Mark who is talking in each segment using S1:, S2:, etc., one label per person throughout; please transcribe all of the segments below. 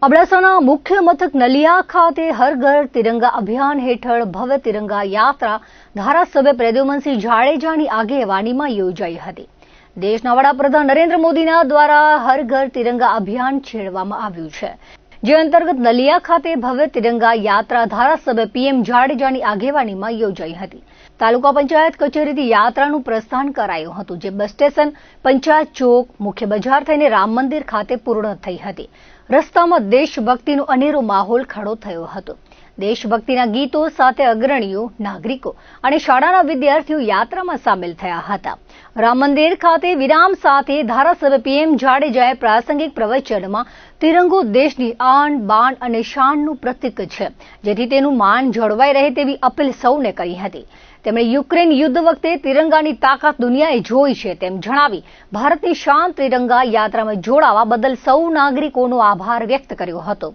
S1: અબડાસાના મુખ્ય મથક નલિયા ખાતે હર ઘર તિરંગા અભિયાન હેઠળ ભવ્ય તિરંગા યાત્રા ધારાસભ્ય પ્રદ્યુમનસિંહ જાડેજાની આગેવાનીમાં યોજાઈ હતી। દેશના વડાપ્રધાન નરેન્દ્ર મોદીના દ્વારા હર ઘર તિરંગા અભિયાન છેડવામાં આવ્યું છે, જે અંતર્ગત નલિયા ખાતે ભવ્ય તિરંગા યાત્રા ધારાસભ્ય પીએમ જાડેજાની આગેવાનીમાં યોજાઈ હતી। તાલુકા પંચાયત કચેરીથી યાત્રાનું પ્રસ્થાન કરાયું હતું, જે બસ સ્ટેશન, પંચાયત ચોક, મુખ્ય બજાર થઈને રામ મંદિર ખાતે પૂર્ણ થઈ હતી। રસ્તામાં દેશભક્તિનો અનેરો માહોલ ખડો થયો હતો। દેશભક્તિના ગીતો સાથે અગ્રણીઓ, નાગરિકો અને શાળાના વિદ્યાર્થીઓ યાત્રામાં સામેલ થયા હતા। રામ મંદિર ખાતે વિરામ સાથે ધારાસભ્ય પીએમ જાડેજાએ પ્રાસંગિક પ્રવચનમાં તિરંગો દેશની આન, બાન અને શાનનું પ્રતીક છે, જેથી તેનું માન જળવાઈ રહે તેવી અપીલ સૌને કરી હતી। તેમણે યુક્રેન યુદ્ધ વખતે તિરંગાની તાકાત દુનિયાએ જોઈ છે તેમ જણાવી ભારતની શાન તિરંગા યાત્રામાં જોડાવા બદલ સૌ નાગરિકોનો આભાર વ્યક્ત કર્યો હતો।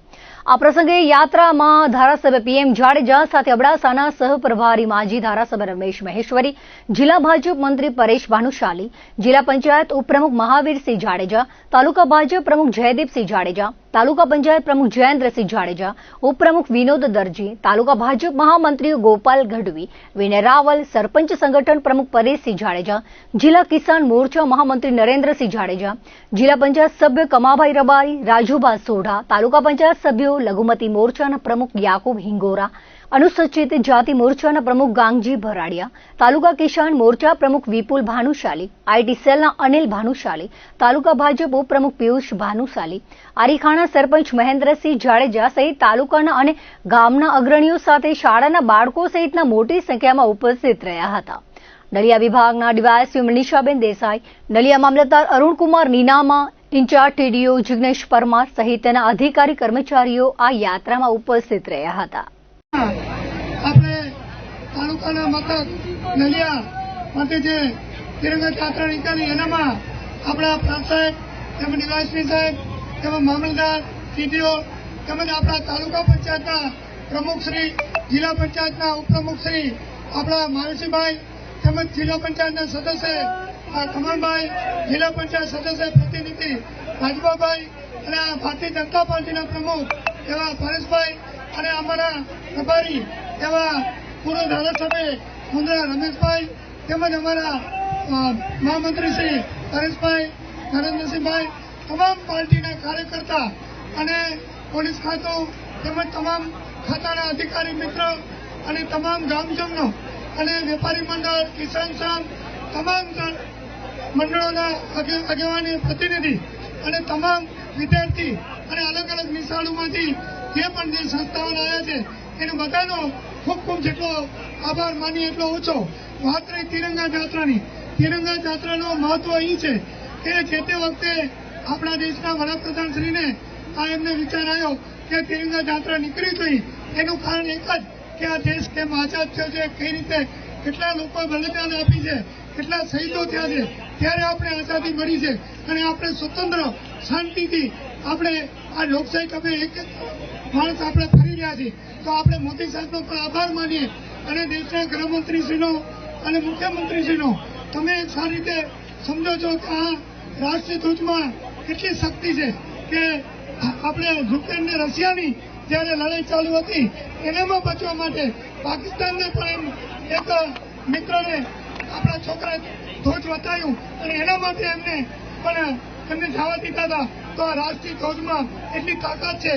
S1: આ પ્રસંગે યાત્રામાં ધારાસભ્ય પીએમ જાડેજા સાથે અબડાસાના સહપ્રભારી માજી ધારાસભ્ય રમેશ મહેશ્વરી, જિલ્લા ભાજપ મંત્રી પરેશ ભાનુશાલી, જિલ્લા પંચાયત ઉપપ્રમુખ મહાવીરસિંહ જાડેજા, તાલુકા ભાજપ પ્રમુખ જયદીપસિંહ જાડેજા, તાલુકા પંચાયત પ્રમુખ જયેન્દ્રસિંહ જાડેજા, ઉપપ્રમુખ વિનોદ દરજી, તાલુકા ભાજપ મહામંત્રીઓ ગોપાલ ગઢવી, વિનય રાવલ, સરપંચ સંગઠન પ્રમુખ પરેશસિંહ જાડેજા, જિલ્લા કિસાન મોરચા મહામંત્રી નરેન્દ્રસિંહ જાડેજા, જિલ્લા પંચાયત સભ્ય કમાભાઈ રબારી, રાજુભા સોઢા, તાલુકા પંચાયત સભ્યો, લઘુમતી મોરચાના પ્રમુખ યાકુબ હિંગોરા, અનુસૂચિત જાતિ મોરચાના પ્રમુખ ગાંગજી ભરાડિયા, તાલુકા કિસાન મોરચા પ્રમુખ વિપુલ ભાનુશાલી, આઈટી સેલના અનિલ ભાનુશાલી, તાલુકા ભાજપ ઉપપ્રમુખ પિયુષ ભાનુશાલી, આરીખાણા સરપંચ મહેન્દ્રસિંહ જાડેજા સહિત તાલુકાના અને ગામના અગ્રણીઓ સાથે શાળાના બાળકો સહિતના મોટી સંખ્યામાં ઉપસ્થિત રહ્યા હતા। નલિયા વિભાગના ડીવાયએસપી મનીષાબેન દેસાઈ, નલિયા મામલતદાર અરુણકુમાર નીનામા, ઇન્ચાર્જ ટીડીઓ જિગ્નેશ પરમાર સહિતના અધિકારી કર્મચારીઓ આ યાત્રામાં ઉપસ્થિત રહ્યા હતા।
S2: આપણે તાલુકાના મથક નલિયા માટે જે તિરંગા યાત્રા નીકળી એનામાં આપણા પ્રાંત સાહેબ, તેમજ ડીવાયએસપી સાહેબ, તેમજ મામલતદાર, ટીડીઓ, તેમજ આપણા તાલુકા પંચાયતના પ્રમુખશ્રી, જિલ્લા પંચાયતના ઉપપ્રમુખશ્રી આપણા માનસીભાઈ, તેમજ જિલ્લા પંચાયતના સદસ્ય કમલભાઈ, જિલ્લા પંચાયત સદસ્ય પ્રતિનિધિ રાજબાભાઈ અને ભારતીય જનતા પાર્ટીના પ્રમુખ એવા પરેશભાઈ અને અમારા પ્રભારી એવા પૂર્વ ધારાસભ્ય મુંદ્રા રમેશભાઈ, તેમજ અમારા મહામંત્રી શ્રી પરેશભાઈ, નરેન્દ્રસિંહભાઈ, તમામ પાર્ટીના કાર્યકર્તા અને પોલીસ ખાતું તેમજ તમામ ખાતાના અધિકારી મિત્રો અને તમામ ગામજનો અને વેપારી મંડળ, કિસાન સંઘ, તમામ મંડળોના આગેવાની પ્રતિનિધિ અને તમામ વિદ્યાર્થી અને અલગ અલગ નિશાળોમાંથી જે પણ જે સંસ્થાઓ આવ્યા છે એને બધાનો ખૂબ ખૂબ જેટલો આભાર માની એટલો ઓછો। વાત રહી તિરંગા યાત્રાની, તિરંગા યાત્રાનો મહત્વ એ છે કે જે તે વખતે આપણા દેશના વડાપ્રધાનશ્રીને આ એમને વિચાર આવ્યો કે તિરંગા યાત્રા નીકળી જોઈએ। એનું કારણ એક જ કે આ દેશ કેમ આઝાદ થયો છે, કઈ રીતે કેટલા લોકોએ બલિદાન આપી છે, કેટલા શહીદો થયા છે, ત્યારે આપણે આઝાદી મળી છે અને આપણે સ્વતંત્ર શાંતિથી આપણે આ લોકશાહી કભે એક માણસ આપણે ફરી રહ્યા છીએ। તો આપણે મોદી સાહેબનો પણ આભાર માનીએ અને દેશના ગૃહમંત્રીશ્રીનો અને મુખ્યમંત્રીશ્રીનો તમે સારી રીતે સમજો છો કે આ રાષ્ટ્રીય ધ્વજમાં કેટલી શક્તિ છે કે આપણે યુક્રેન ને રશિયાની જ્યારે લડાઈ ચાલુ હતી એનામાં બચવા માટે પાકિસ્તાનને પણ એક મિત્રને આપણા છોકરાએ ધ્વજ બતાવ્યું અને એના માટે એમને જવા દીધા હતા। તો આ રાષ્ટ્રીય ધ્વજમાં એટલી તાકાત છે।